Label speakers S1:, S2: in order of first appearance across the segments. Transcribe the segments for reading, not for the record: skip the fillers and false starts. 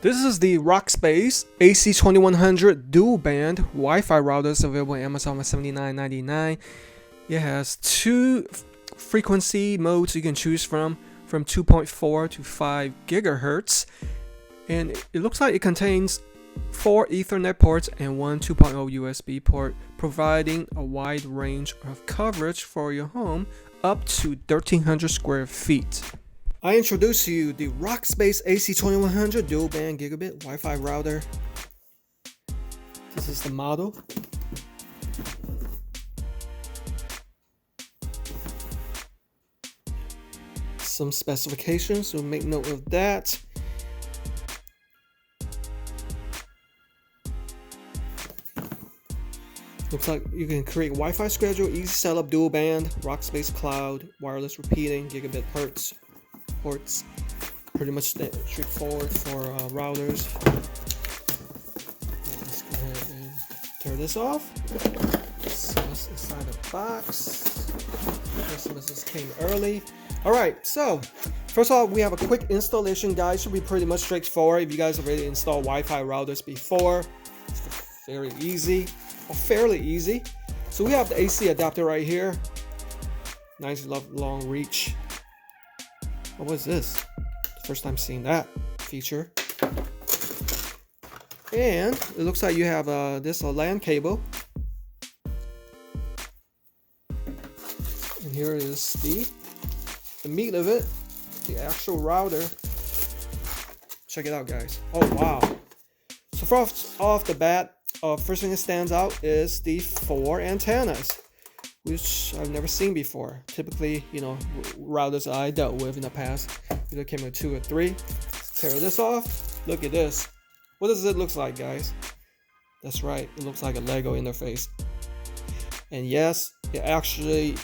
S1: This is the Rockspace AC2100 dual band Wi-Fi routers available on Amazon for $79.99. It has two frequency modes you can choose from 2.4 to 5 gigahertz, and it looks like it contains 4 Ethernet ports and one 2.0 USB port, providing a wide range of coverage for your home up to 1,300 square feet. I introduce to you the Rockspace AC2100 dual band gigabit Wi-Fi router. This is the model. Some specifications, so make note of that. Looks like you can create Wi-Fi schedule, easy setup, dual band, Rockspace cloud, wireless repeating, gigabit hertz ports. Pretty much straightforward for routers. Let's go ahead and turn this off. So what's inside the box? Christmas came early. Alright, so first of all, we have a quick installation guide. Should be pretty much straightforward. If you guys already installed Wi-Fi routers before, it's very easy. Fairly easy. So we have the AC adapter right here. Nice long reach. What was this? First time seeing that feature. And it looks like you have this LAN cable. And here is the meat of it, the actual router. Check it out, guys. Oh wow. So off the bat, first thing that stands out is the 4 antennas, which I've never seen before. Typically, routers I dealt with in the past either came with 2 or 3. Tear this off. Look at this. What does it look like, guys? That's right, it looks like a Lego interface. And yes, it actually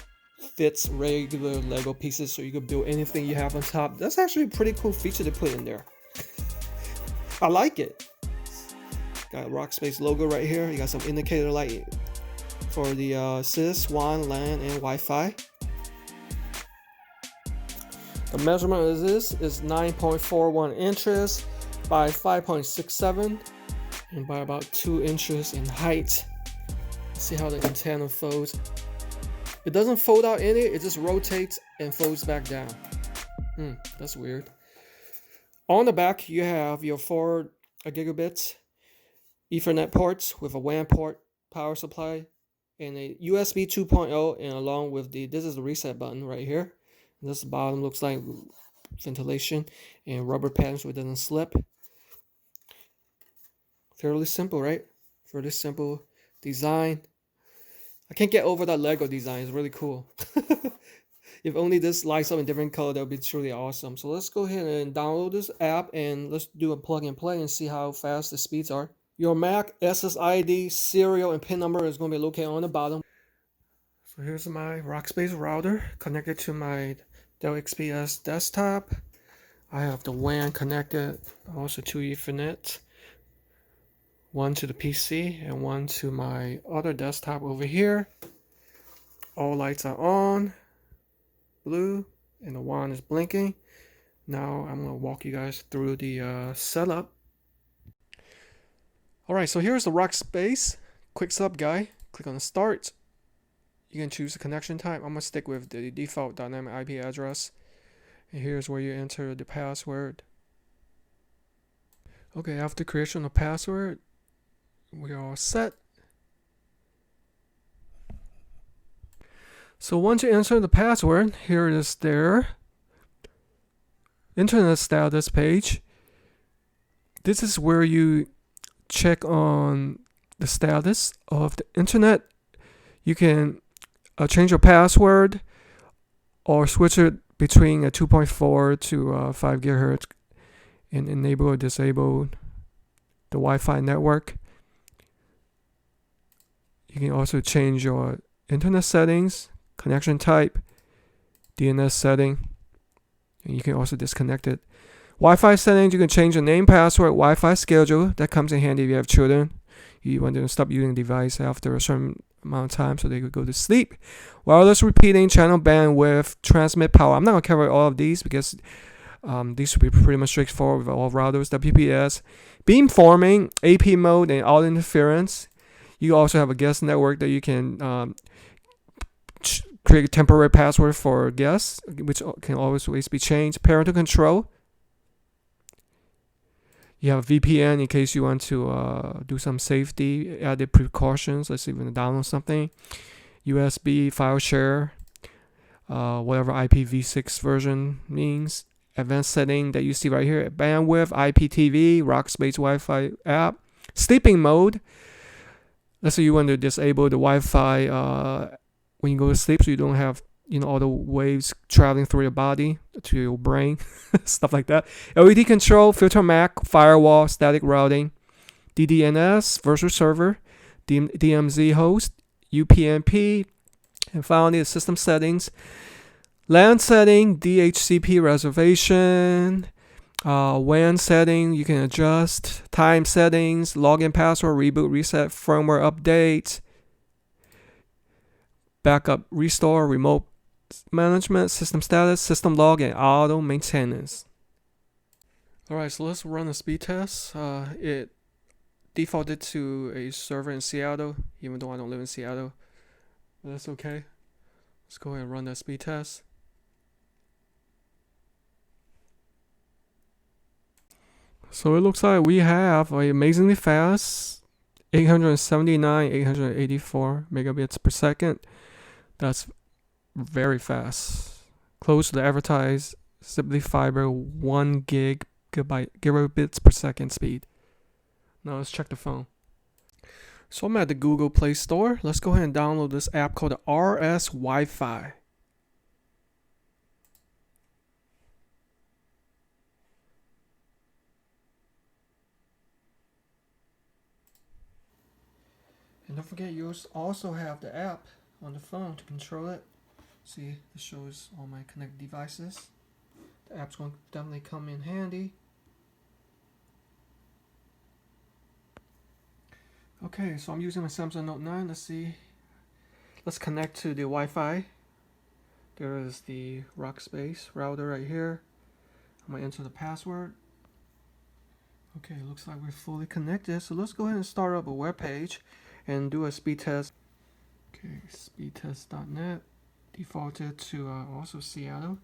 S1: fits regular Lego pieces, so you can build anything you have on top. That's actually a pretty cool feature to put in there. I like it. Got a Rockspace logo right here. You got some indicator light for the SIS, WAN, LAN, and Wi-Fi. The measurement of this is 9.41 inches by 5.67 and by about 2 inches in height. Let's see how the antenna folds. It doesn't fold out any, it just rotates and folds back down. That's weird. On the back, you have your 4 gigabit Ethernet ports with a WAN port, power supply, and a USB 2.0, and along with this is the reset button right here. And this bottom looks like ventilation and rubber pads so it doesn't slip. Fairly simple, right? Fairly simple design. I can't get over that Lego design. It's really cool. If only this lights up in different color, that would be truly awesome. So let's go ahead and download this app and let's do a plug and play and see how fast the speeds are. Your Mac SSID, serial, and PIN number is going to be located on the bottom. So here's my Rockspace router connected to my Dell XPS desktop. I have the WAN connected, also to Ethernet. One to the PC and one to my other desktop over here. All lights are on, blue, and the WAN is blinking. Now I'm going to walk you guys through the setup. Alright, so here's the Rockspace quick setup guide. Click on the start. You can choose the connection type. I'm going to stick with the default dynamic IP address. And here's where you enter the password. Okay, after creation of password, we are all set. So once you enter the password, here it is there. Internet status page. This is where you check on the status of the internet. You can change your password or switch it between a 2.4 to 5 gigahertz and enable or disable the Wi-Fi network. You can also change your internet settings, connection type, DNS setting, and you can also disconnect it. Wi-Fi settings, you can change the name, password, Wi-Fi schedule. That comes in handy if you have children. You want them to stop using the device after a certain amount of time so they could go to sleep. Wireless repeating, channel bandwidth, transmit power. I'm not going to cover all of these because These should be pretty much straightforward with all routers. WPS, beamforming, AP mode, and auto interference. You also have a guest network that you can create a temporary password for guests, which can always be changed. Parental control. You have a VPN in case you want to do some safety added precautions. Let's say you want to download something. USB file share, whatever IPv6 version means. Advanced setting that you see right here. Bandwidth, IPTV, Rockspace Wi-Fi app. Sleeping mode. Let's say you want to disable the Wi-Fi when you go to sleep, so you don't have all the waves traveling through your body to your brain, stuff like that. LED control, filter MAC, firewall, static routing, DDNS, virtual server, DMZ host, UPnP, and finally the system settings. LAN setting, DHCP reservation, WAN setting, you can adjust, time settings, login password, reboot, reset, firmware update, backup, restore, remote management, system status, system log, and auto maintenance. Alright, so let's run a speed test. It defaulted to a server in Seattle, even though I don't live in Seattle. But that's okay. Let's go ahead and run that speed test. So it looks like we have an amazingly fast 879, 884 megabits per second. That's very fast. Close to the advertised Simply Fiber 1 gigabits per second speed. Now let's check the phone. So I'm at the Google Play Store. Let's go ahead and download this app called the RS Wi-Fi. And don't forget, you also have the app on the phone to control it. See, it shows all my connected devices. The app's going to definitely come in handy. Okay, so I'm using my Samsung Note 9. Let's see. Let's connect to the Wi-Fi. There is the Rockspace router right here. I'm going to enter the password. Okay, looks like we're fully connected. So let's go ahead and start up a web page and do a speed test. Okay, speedtest.net. Defaulted to also Seattle.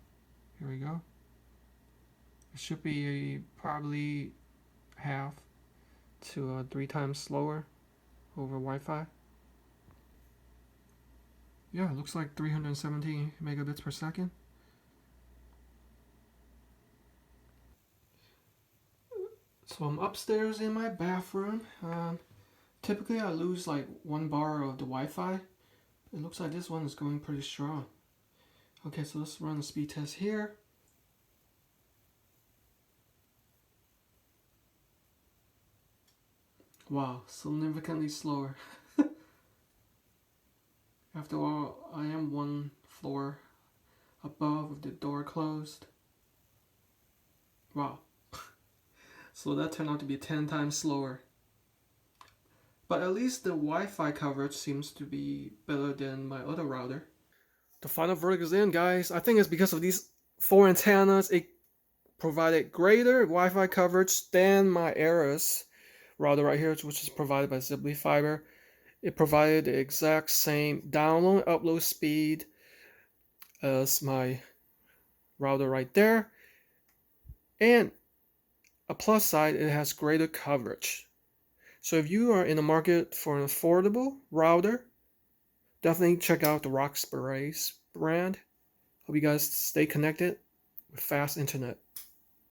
S1: Here we go. It should be probably half to 3 times slower over Wi-Fi. Yeah, it looks like 370 megabits per second. So I'm upstairs in my bathroom. Typically I lose like 1 bar of the Wi-Fi. It looks like this one is going pretty strong. Okay, so let's run the speed test here. Wow, significantly slower. After all, I am 1 floor above with the door closed. Wow. So that turned out to be 10 times slower. But at least the Wi-Fi coverage seems to be better than my other router. The final verdict is in, guys. I think it's because of these 4 antennas. It provided greater Wi-Fi coverage than my Ares router right here, which is provided by Simply Fiber. It provided the exact same download and upload speed as my router right there. And a plus side, it has greater coverage. So if you are in the market for an affordable router, definitely check out the Rockspace brand. Hope you guys stay connected with fast internet.